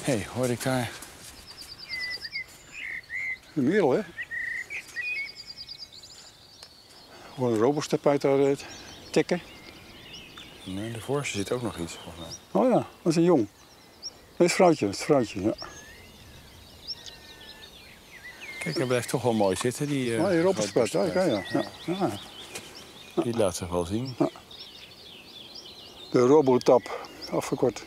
Hé, hoorde ik daar... Een merel, hè? Gewoon een robotstep uit daar tikken. Nee, de voorste zit ook nog iets, volgens mij. Oh ja, dat is een jong. Dat is vrouwtje, ja. Kijk, hij blijft toch wel mooi zitten, die... Die robotstep, ja. Die laat zich wel zien. Ja. De robotap, afgekort.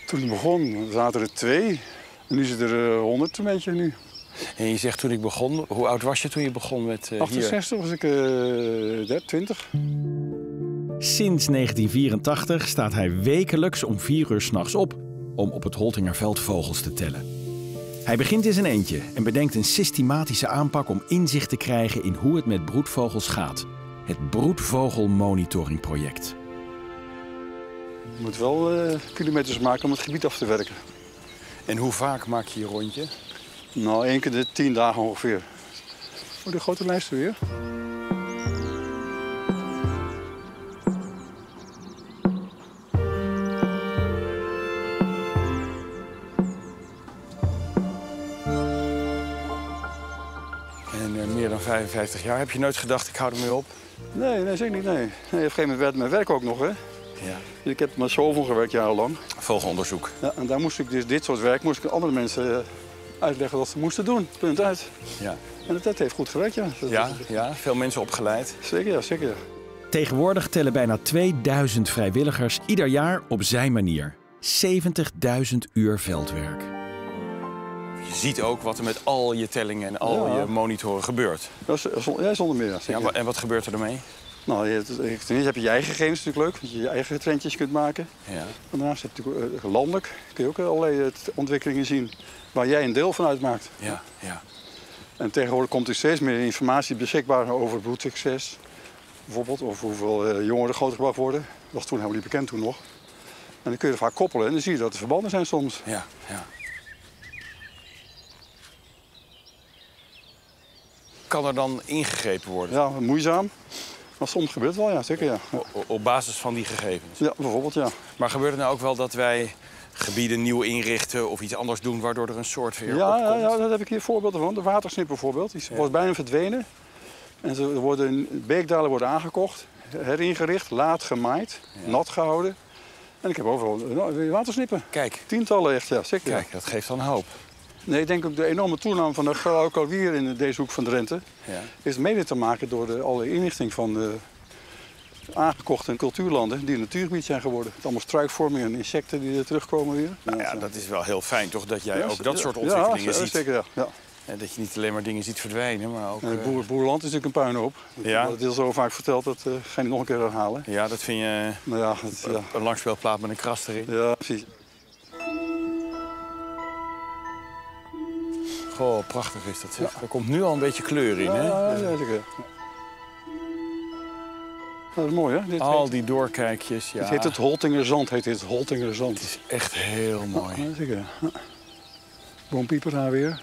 Toen ik begon zaten er 2. En nu zitten er 100 een beetje nu. En je zegt toen ik begon, hoe oud was je toen je begon met 68 was ik 20. Sinds 1984 staat hij wekelijks om 4 uur 's nachts op om op het Holtingerveld vogels te tellen. Hij begint in zijn eentje en bedenkt een systematische aanpak om inzicht te krijgen in hoe het met broedvogels gaat. Het Broedvogelmonitoringproject. Je moet wel kilometers maken om het gebied af te werken. En hoe vaak maak je je rondje? Nou, 1 keer de 10 dagen ongeveer. Oh, de grote lijst weer. En meer dan 55 jaar. Heb je nooit gedacht, ik hou ermee op? Nee, zeker niet. Nee. Op een gegeven moment werd mijn werk ook nog, hè. Ja. Ik heb met zoveel gewerkt jarenlang. Vogelonderzoek. Ja, en daar moest ik dus dit soort werk moest ik andere mensen uitleggen wat ze moesten doen. Punt uit. Ja. En dat heeft goed gewerkt, ja. Ja, veel mensen opgeleid. Zeker, ja, zeker. Tegenwoordig tellen bijna 2000 vrijwilligers ieder jaar op zijn manier 70.000 uur veldwerk. Je ziet ook wat er met al je tellingen en al je monitoren gebeurt. Ja, zonder meer, ja, zeker. Ja, en wat gebeurt er ermee? Nou, ten eerste heb je je eigen gegevens natuurlijk leuk, dat je je eigen trendjes kunt maken. Ja. En daarnaast heb je natuurlijk landelijk kun je ook allerlei ontwikkelingen zien waar jij een deel van uitmaakt. Ja. En tegenwoordig komt er steeds meer informatie beschikbaar over broedsucces. Bijvoorbeeld, of hoeveel jongeren grootgebracht worden. Dat was toen helemaal niet bekend toen nog. En dan kun je er vaak koppelen en dan zie je dat er verbanden zijn soms. Ja. Kan er dan ingegrepen worden? Ja, moeizaam. Maar soms gebeurt het wel, ja, zeker, ja. Op basis van die gegevens? Ja, bijvoorbeeld, ja. Maar gebeurt het nou ook wel dat wij gebieden nieuw inrichten of iets anders doen waardoor er een soort weer opkomt? Ja, daar heb ik hier voorbeelden van. De watersnip bijvoorbeeld, die was bijna verdwenen. En beekdalen worden aangekocht, heringericht, laat gemaaid, nat gehouden. En ik heb overal weer watersnippen. Kijk. Tientallen echt, ja, zeker. Kijk, dat geeft dan hoop. Nee, ik denk ook de enorme toename van de grauwe kalwier in deze hoek van Drenthe is mede te maken door alle inrichting van de aangekochte cultuurlanden die een natuurgebied zijn geworden. Het allemaal struikvorming en insecten die er terugkomen weer. Nou ja, dat is wel heel fijn toch, dat jij ook dat soort ontwikkelingen ziet. Zeker, ja. En dat je niet alleen maar dingen ziet verdwijnen, maar ook... Boerenland is natuurlijk een puinhoop. Ja. Dat is al zo vaak verteld, dat ga je nog een keer herhalen. Ja, dat vind je een langspeelplaat met een kras erin. Ja, precies. Goh, prachtig is dat, zeg. Er komt nu al een beetje kleur in, hè? Ja, zeker. Dat is mooi, hè? Al die doorkijkjes, ja. Het heet het Holtingerzand, Het is echt heel mooi. Ja, zeker. Ja. Boompieper daar weer.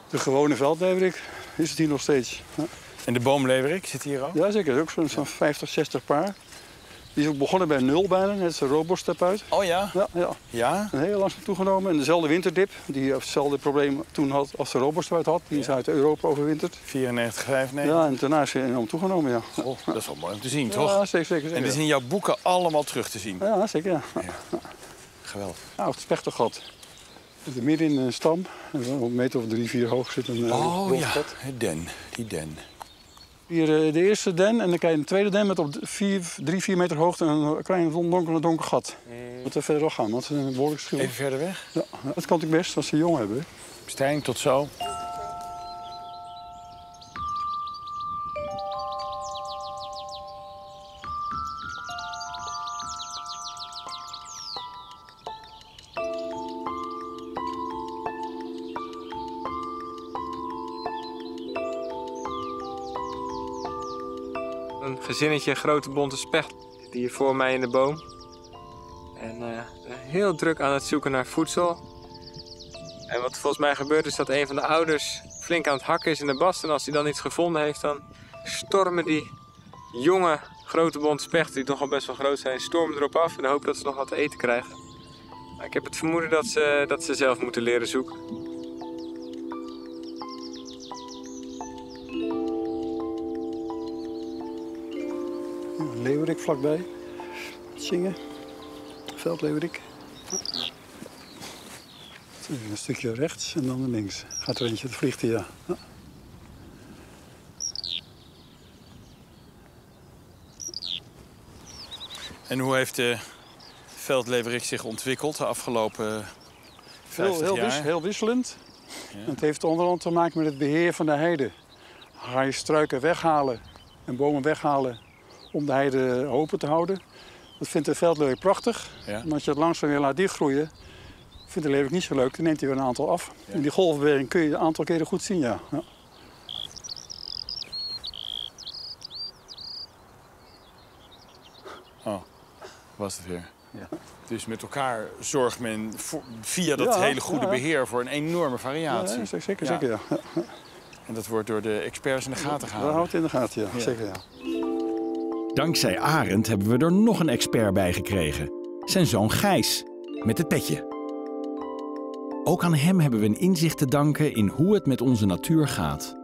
De gewone veldleverik is het hier nog steeds. Ja. En de boomleverik zit hier ook? Ja, zeker. Ook zo'n 50, 60 paar. Die is ook begonnen bij 0 bijna, net als de robotstep uit. Oh ja? Ja? En heel langzaam toegenomen. En dezelfde winterdip, die hetzelfde probleem toen had als de robotstep uit had. Die is uit Europa overwinterd. 94, 95? Ja, en daarna is hij enorm toegenomen, ja. Oh, dat is wel mooi om te zien, toch? Ja, zeker. En dat is in jouw boeken allemaal terug te zien? Ja, zeker, ja. Geweldig. Nou, het spechtergat. Midden in een stam, een meter of 3, 4 hoog zit een gat. Die den. Hier de eerste den en dan krijg je een tweede den met op 3, 4 meter hoogte een klein donker gat. Wat er verder gaan, want het is een behoorlijk schil. Even verder weg? Ja, dat kan natuurlijk best als ze jong hebben. Stijn, tot zo. Een gezinnetje grote bonte specht zit hier voor mij in de boom. En heel druk aan het zoeken naar voedsel. En wat volgens mij gebeurt is dat een van de ouders flink aan het hakken is in de bast. En als hij dan iets gevonden heeft, dan stormen die jonge grote bonte spechten, die toch al best wel groot zijn, stormen erop af in de hoop dat ze nog wat te eten krijgen. Maar ik heb het vermoeden dat ze zelf moeten leren zoeken. Een leeuwerik vlakbij. Zingen. Veldleeuwerik. Een stukje rechts en dan naar links. Gaat er eentje, het vliegt hij, ja. En hoe heeft de veldleeuwerik zich ontwikkeld de afgelopen 50 jaar? Heel wisselend. Ja. En het heeft onder andere te maken met het beheer van de heide. Ga je struiken weghalen en bomen weghalen om de heide open te houden. Dat vindt de veldleeuwerik prachtig. Ja. En als je het langzaam weer laat dichtgroeien, vindt de leeuwerik niet zo leuk. Dan neemt hij weer een aantal af. Ja. En die golfbeweging kun je een aantal keren goed zien, ja. Oh, was het weer. Ja. Dus met elkaar zorgt men via dat hele goede beheer voor een enorme variatie. Ja, zeker, ja. En dat wordt door de experts in de gaten Dat gehouden. houdt in de gaten, ja. Zeker, ja. Dankzij Arend hebben we er nog een expert bij gekregen. Zijn zoon Gijs, met het petje. Ook aan hem hebben we een inzicht te danken in hoe het met onze natuur gaat.